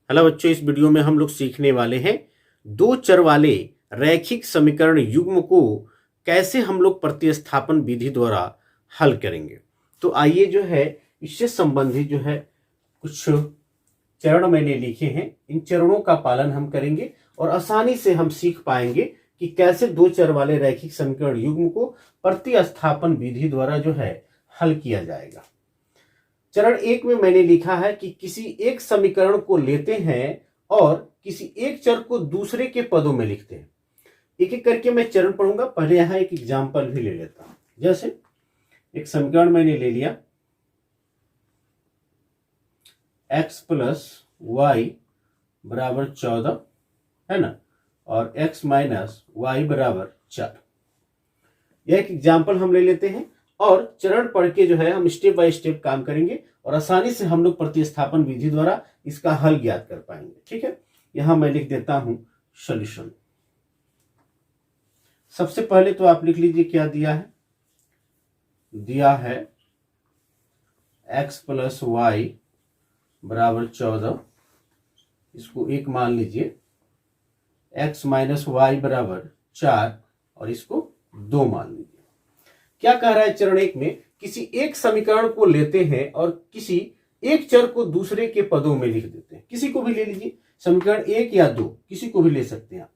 Hello बच्चों, इस video में हम लोग सीखने वाले हैं दो चर वाले रैखिक समीकरण युग्म को कैसे हम लोग प्रतिस्थापन विधि द्वारा हल करेंगे। तो आइए जो है इससे संबंधित जो है कुछ चरण मैंने लिखे हैं, इन चरणों का पालन हम करेंगे और आसानी से हम सीख पाएंगे कि कैसे दो चर वाले रैखिक समीकरण युग्म को प्रतिस्थापन विधि द्वारा जो है हल किया जाएगा। चरण एक में मैंने लिखा है कि किसी एक समीकरण को लेते हैं और किसी एक चर को दूसरे के पदों में लिखते हैं। एक एक करके मैं चरण पढ़ूंगा। पहले यहां एक एग्जाम्पल भी ले लेता हूं। जैसे एक समीकरण मैंने ले लिया, x प्लस वाई बराबर 14 है ना, और x माइनस वाई बराबर 4। यह एक एग्जाम्पल हम ले लेते हैं और चरण पढ़ के जो है हम स्टेप बाय स्टेप काम करेंगे और आसानी से हम लोग प्रतिस्थापन विधि द्वारा इसका हल ज्ञात कर पाएंगे। ठीक है, यहां मैं लिख देता हूं सॉल्यूशन। सबसे पहले तो आप लिख लीजिए क्या दिया है। दिया है x प्लस वाई बराबर 14, इसको एक मान लीजिए, x माइनस वाई बराबर 4 और इसको 2 मान लीजिए। क्या कह रहा है चरण एक में, किसी एक समीकरण को लेते हैं और किसी एक चर को दूसरे के पदों में लिख देते हैं। किसी को भी ले लीजिए, समीकरण एक या दो, किसी को भी ले सकते हैं।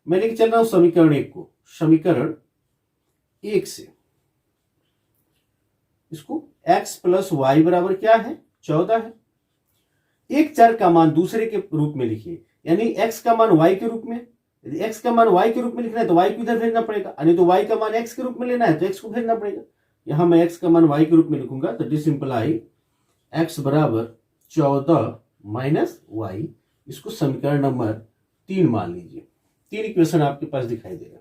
मैं लेके चल रहा हूं समीकरण एक को। समीकरण एक से इसको x प्लस वाई बराबर क्या है, 14 है। एक चर का मान दूसरे के रूप में लिखिए, यानी x का मान y के रूप में। यदि x का मान y के रूप में लिखना है तो y को इधर भेजना पड़ेगा, यानी तो y का मान x के रूप में लेना है तो x को भेजना पड़ेगा। यहां मैं x का मान y के रूप में लिखूंगा तो दिस इंप्लाई x बराबर 14 माइनस वाई। इसको समीकरण नंबर 3 मान लीजिए। 3 इक्वेशन आपके पास दिखाई देगा।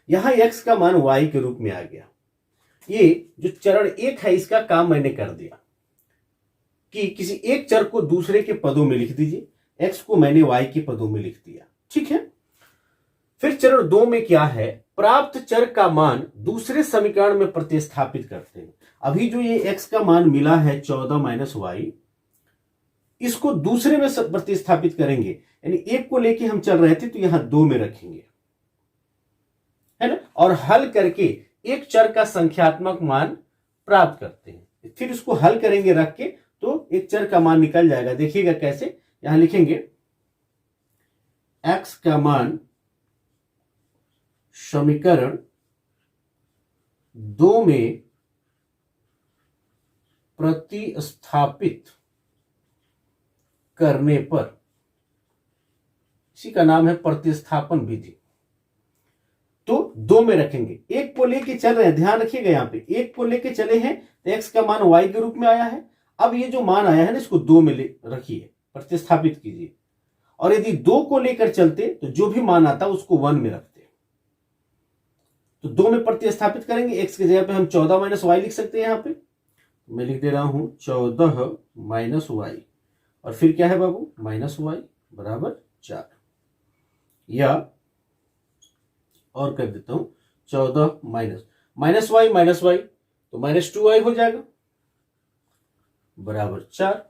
यहां x का मान y के रूप में आ गया। ये जो चरण एक है इसका काम मैंने कर दिया कि किसी एक चर को दूसरे के पदों में लिख दीजिए। x को मैंने y के पदों में लिख दिया। ठीक है, फिर चरण 2 में क्या है, प्राप्त चर का मान दूसरे समीकरण में प्रतिस्थापित करते हैं। अभी जो ये x का मान मिला है 14 माइनस वाई, इसको दूसरे में प्रतिस्थापित करेंगे, यानी एक को लेके हम चल रहे थे तो यहां 2 में रखेंगे, है ना, और हल करके एक चर का संख्यात्मक मान प्राप्त करते हैं। फिर इसको हल करेंगे रख के तो एक चर का मान निकल जाएगा। देखिएगा कैसे, यहां लिखेंगे x का मान समीकरण 2 में प्रतिस्थापित करने पर, इसी का नाम है प्रतिस्थापन विधि। तो 2 में रखेंगे। एक को लेके चल रहे हैं, ध्यान रखिएगा, यहां पे एक को लेके चले हैं तो x का मान y के रूप में आया है। अब ये जो मान आया है ना, इसको 2 में रखिए, प्रतिस्थापित कीजिए। और यदि 2 को लेकर चलते तो जो भी मान आता उसको 1 में रखते। तो 2 में प्रतिस्थापित करेंगे, x की जगह पे हम 14 माइनस वाई लिख सकते हैं। यहां पे मैं लिख दे रहा हूं 14 माइनस वाई, और फिर क्या है बाबू, माइनस वाई बराबर 4, या और कर देता हूं 14 माइनस वाई तो माइनस 2y हो जाएगा बराबर 4,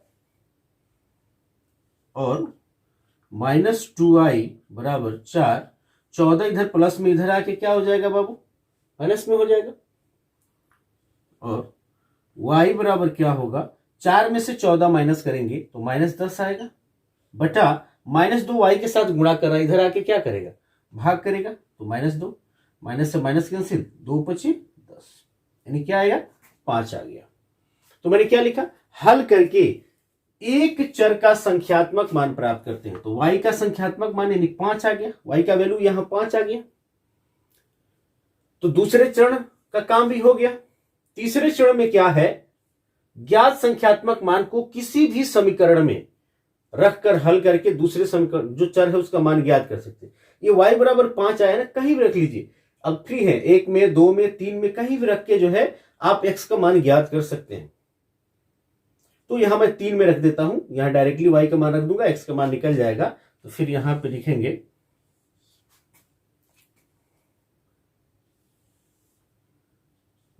और माइनस 2i बराबर 4। 14 इधर प्लस में इधर आके क्या हो जाएगा बाबू, माइनस में हो जाएगा। और y बराबर क्या होगा, 4 में से 14 माइनस करेंगे तो माइनस 10 आएगा, बटा माइनस 2y के साथ गुणा कर रहा है, इधर आके क्या करेगा, भाग करेगा, तो माइनस 2, माइनस से माइनस कैंसिल, 2 पची 10, यानी क्या आएगा, 5 आ गया। तो मैंने क्या लिखा, हल करके एक चर का संख्यात्मक मान प्राप्त करते हैं। तो y का संख्यात्मक मान यानी 5 आ गया, y का वैल्यू यहां 5 आ गया। तो दूसरे चरण का काम भी हो गया। तीसरे चरण में क्या है, ज्ञात संख्यात्मक मान को किसी भी समीकरण में रखकर हल करके दूसरे समीकरण जो चर है उसका मान ज्ञात कर सकते हैं। ये y बराबर 5 आया ना, कहीं भी रख लीजिए, अब फ्री है, 1 में 2 में 3 में कहीं भी रख के जो है आप x का मान ज्ञात कर सकते हैं। तो यहां मैं 3 में रख देता हूं, यहां डायरेक्टली y का मान रख दूंगा, x का मान निकल जाएगा। तो फिर यहां पे लिखेंगे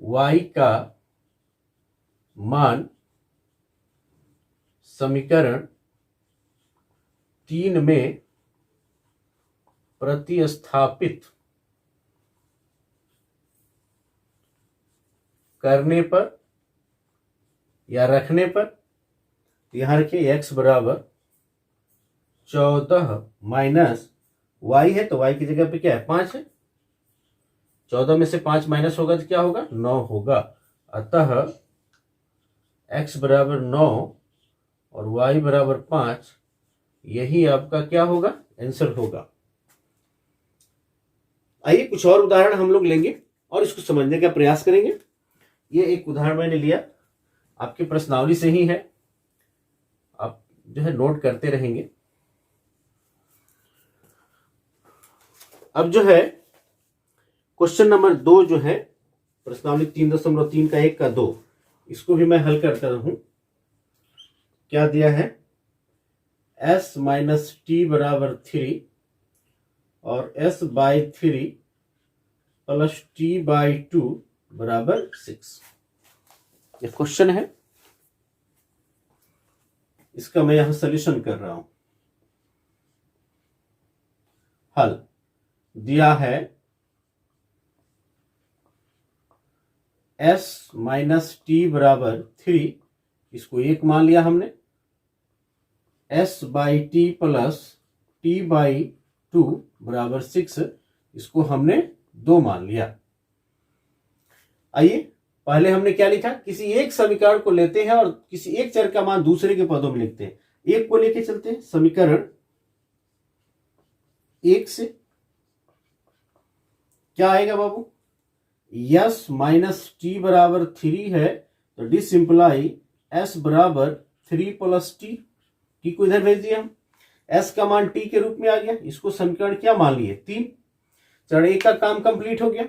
y का मान समीकरण 3 में प्रतिस्थापित करने पर या रखने पर, यहां रखिए x बराबर 14 माइनस y है, तो y की जगह पे क्या है 5 है। 14 में से 5 माइनस होगा तो क्या होगा 9 होगा। अतः x बराबर 9 और y बराबर 5, यही आपका क्या होगा आंसर होगा। आइए कुछ और उदाहरण हम लोग लेंगे और इसको समझने का प्रयास करेंगे। ये एक उदाहरण मैंने लिया, आपकी प्रश्नावली से ही है, आप जो है नोट करते रहेंगे। अब जो है क्वेश्चन नंबर 2 जो है प्रश्नावली 3.3 का 1 का 2, इसको भी मैं हल करता हूं। क्या दिया है s माइनस टी बराबर 3 और s by 3 plus T by 2 बराबर 6। ये क्वेश्चन है, इसका मैं यहां सोल्यूशन कर रहा हूं। हल दिया है s माइनस टी बराबर 3, इसको 1 मान लिया हमने, s by T plus T by 2 बराबर 6, इसको हमने 2 मान लिया। आइए पहले हमने क्या लिखा, किसी एक समीकरण को लेते हैं और किसी एक चर का मान दूसरे के पदों में लिखते हैं। एक को लेके चलते हैं, समीकरण 1 से क्या आएगा बाबू, s माइनस टी बराबर 3 है, तो दिस इंप्लाई s बराबर 3 प्लस टी को इधर भेज दिया हम, s का मान t के रूप में आ गया। इसको समीकरण क्या मान लिए 3। चरण 1 का काम कंप्लीट हो गया।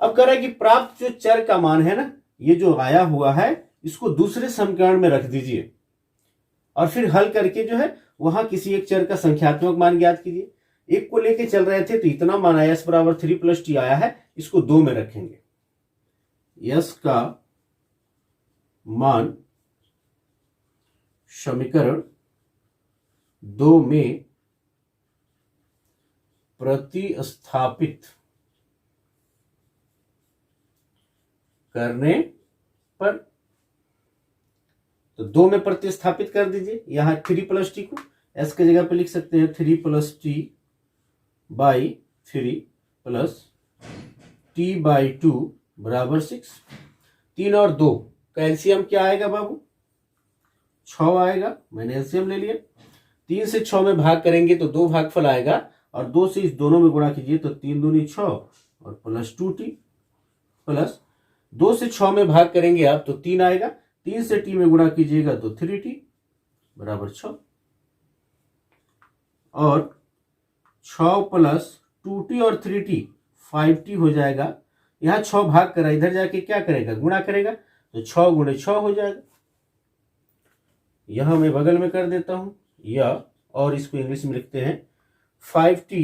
अब कह रहा है कि प्राप्त जो चर का मान है ना, ये जो आया हुआ है, इसको दूसरे समीकरण में रख दीजिए और फिर हल करके जो है वहां किसी एक चर का संख्यात्मक मान ज्ञात कीजिए। एक को लेके चल रहे थे तो इतना मान आया, s बराबर 3 प्लस टी आया है, इसको 2 में रखेंगे। s का मान समीकरण 2 में प्रतिस्थापित करने पर, तो 2 में प्रतिस्थापित कर दीजिए। यहां 3 प्लस टी को s की जगह पे लिख सकते हैं 3 plus T by 3 plus T by 2 बराबर 6। 3 और 2 का एलसीएम क्या आएगा बाबू 6 आएगा, मैंने एलसीएम ले लिया। 3 से 6 में भाग करेंगे तो 2 भागफल आएगा और 2 से इस दोनों में गुणा कीजिए तो 3 दूनी 6 और प्लस 2t, प्लस 2 से 6 में भाग करेंगे आप तो 3 आएगा, 3 से t में गुणा कीजिएगा तो 3t बराबर 6 और 6 प्लस 2t और 3t 5t हो जाएगा। यहां 6 भाग करा, इधर जाके क्या करेगा गुणा करेगा तो 6 गुणे 6 हो जाएगा। यहां मैं बगल में कर देता हूं या, और इसको इंग्लिश में लिखते हैं 5t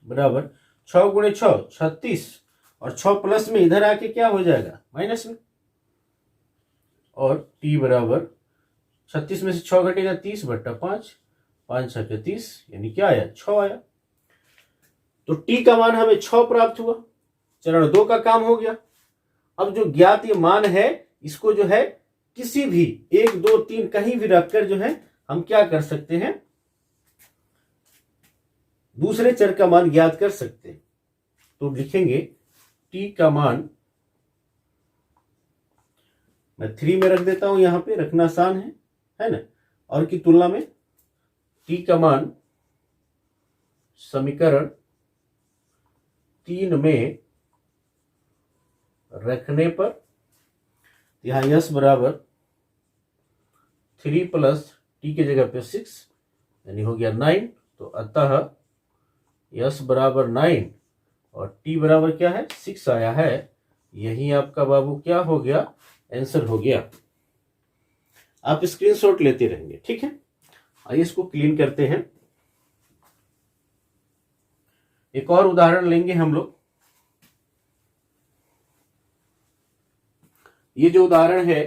बराबर 6 गुणे 6 36 और 6 प्लस में इधर आके क्या हो जाएगा माइनस में, और t बराबर 36 में से 6 घटेगा 30 बट्टा 5, 5 6 30, यानी क्या आया 6 आया। तो t का मान हमें 6 प्राप्त हुआ। चरण 2 का काम हो गया। अब जो ज्ञात ये मान है, इसको जो है किसी भी 1 2 3 कहीं भी रखकर जो है हम क्या कर सकते हैं, दूसरे चर का मान ज्ञात कर सकते हैं। तो लिखेंगे t का मान, मैं 3 में रख देता हूं, यहां पे रखना आसान है ना, और की तुलना में t का मान समीकरण 3 में रखने पर, यहां s बराबर 3 प्लस t की जगह पे 6 यानी हो गया 9, तो अतः s बराबर 9 और t बराबर क्या है 6 आया है। यही आपका बाबू क्या हो गया आंसर हो गया। आप स्क्रीनशॉट लेते रहेंगे, ठीक है। आइए इसको क्लीन करते हैं। एक और उदाहरण लेंगे हम लोग। ये जो उदाहरण है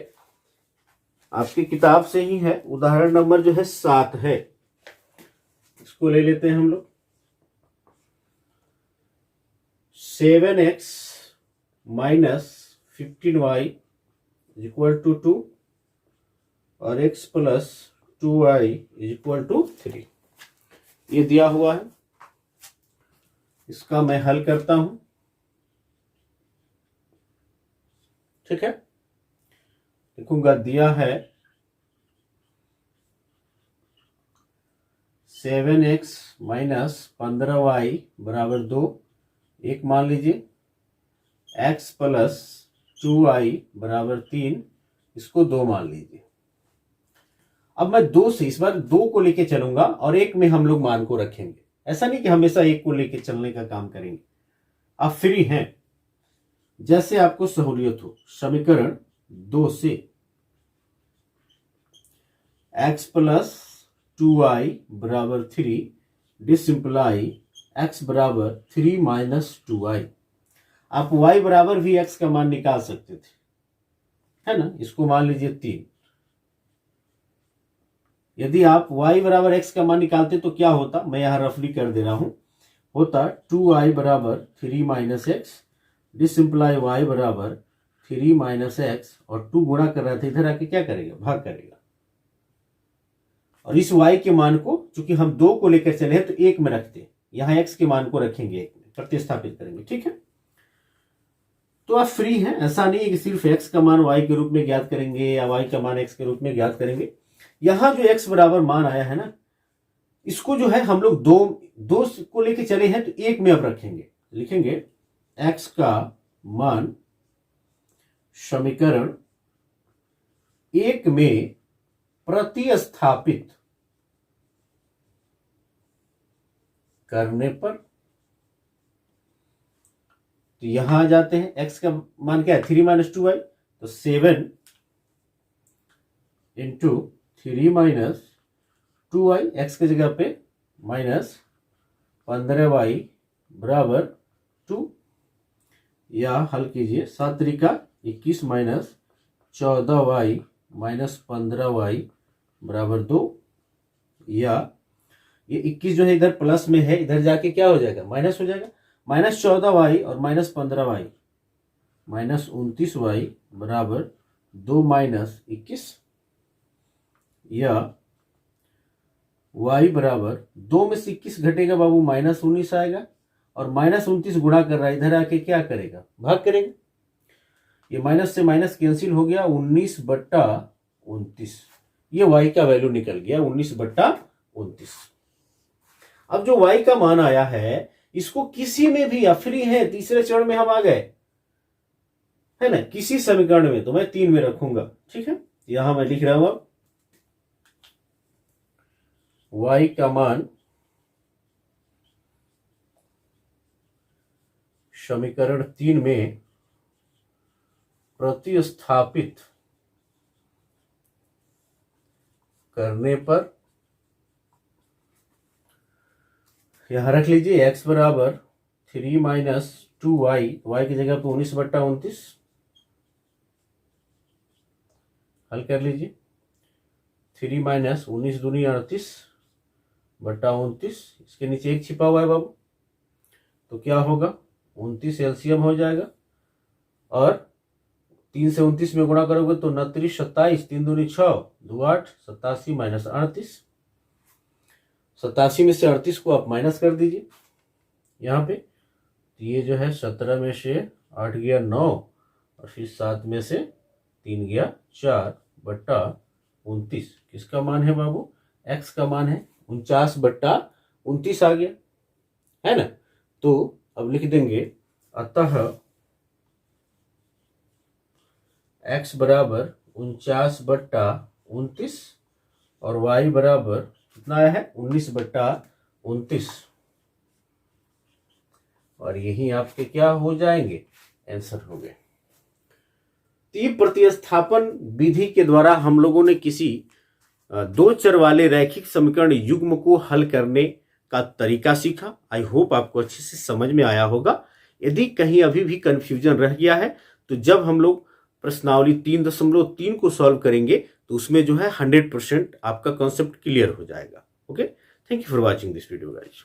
आपकी किताब से ही है, उदाहरण नंबर जो है 7 है। इसको ले लेते हैं हम लोग। 7x minus 15y equal to 2 और x plus 2y equal to 3, ये दिया हुआ है। इसका मैं हल करता हूं, ठीक है। लिखूंगा, दिया है 7x माइनस 15y बराबर 2, एक मान लीजिए, x प्लस 2y बराबर 3, इसको 2 मान लीजिए। अब मैं 2 से इस बार 2 को लेके चलूंगा और 1 में हम लोग मान को रखेंगे। ऐसा नहीं कि हमेशा 1 को लेके चलने का काम करेंगे। आप फ्री हैं, जैसे आपको सहूलियत हो। समीकरण 2 से x प्लस 2y बराबर 3 डिसिंप्लाई x बराबर 3 माइनस 2y। आप y बराबर भी x का मान निकाल सकते थे, है ना। इसको मान लीजिए 3। यदि आप y बराबर x का मान निकालते तो क्या होता, मैं यहां रफली कर दे रहा हूं। होता 2y बराबर 3 माइनस एक्स डिसिंप्लाई y बराबर 3 माइनस एक्स, और 2 गुणा कर रहा था, इधर आके क्या करेगा, भाग करेगा। और इस y के मान को चूंकि हम 2 को लेकर चले हैं तो 1 में रखते हैं, यहां x के मान को रखेंगे 1 में, प्रतिस्थापित करेंगे, ठीक है। तो आप फ्री हैं, ऐसा नहीं है कि सिर्फ x का मान y के रूप में ज्ञात करेंगे या y का मान x के रूप में ज्ञात करेंगे। यहां जो x बराबर मान आया है ना, इसको जो है हम लोग दो को लेके चले हैं तो 1 में अब रखेंगे। लिखेंगे x का मान समीकरण 1 में प्रतिस्थापित करने पर, तो यहां आ जाते हैं। x का मान क्या है, 3 माइनस 2y, तो 7 इंटू 3 माइनस 2y, x की जगह पे माइनस 15y बराबर 2, या हल कीजिए 7 Trika 21 minus 14y minus 15y बराबर 2, या ये 21 जो है इधर प्लस में है, इधर जाके क्या हो जाएगा, माइनस हो जाएगा। माइनस 14y और माइनस 15y माइनस 29y बराबर 2 माइनस 21, या y बराबर 2 में से 21 घटेगा बाबू, माइनस 19 आएगा, और माइनस 29 गुणा कर रहा है, इधर आके क्या करेगा, भाग करेगा। ये माइनस से माइनस कैंसिल हो गया, 19/29, ये y का वैल्यू निकल गया 19/29। अब जो y का मान आया है, इसको किसी में भी, या फ्री है, तीसरे चरण में हम आ गए, है ना, किसी समीकरण में, तो मैं 3 में रखूंगा, ठीक है। यहां मैं लिख रहा हूं अब y का मान समीकरण 3 में प्रतिस्थापित करने पर, यहां रख लीजिए x बराबर 3 माइनस 2y, y की जगह पे 19/29, हल कर लीजिए। 3 माइनस 19 दूनी 38/29, इसके नीचे 1 छिपा हुआ है बाबू, तो क्या होगा, 29 एलसीएम हो जाएगा, और 3 से 29 में गुणा करोगे तो 29 27, 3 दूनी 6, 2 8, 87 माइनस 38, 87 में से 38 को आप माइनस कर दीजिए यहाँ पे, तो ये जो है 17 में से 8 गया 9, और फिर 7 में से 3 गया 4/29। किसका मान है बाबू, x का मान है 49/29 आ गया, है ना। तो अब लिख देंगे, अतः x बराबर 49/29 और y बराबर कितना आया है, 19/29, और यही आपके क्या हो जाएंगे, आंसर हो गए। तीव्र प्रतिस्थापन विधि के द्वारा हम लोगों ने किसी 2 चर वाले रैखिक समीकरण युग्म को हल करने का तरीका सीखा। आई होप आपको अच्छे से समझ में आया होगा। यदि कहीं अभी भी कंफ्यूजन रह गया है तो जब हम लोग प्रश्नावली 3.3 को सॉल्व करेंगे तो उसमें जो है 100% आपका कॉन्सेप्ट क्लियर हो जाएगा। Okay, thank you for watching this video guys.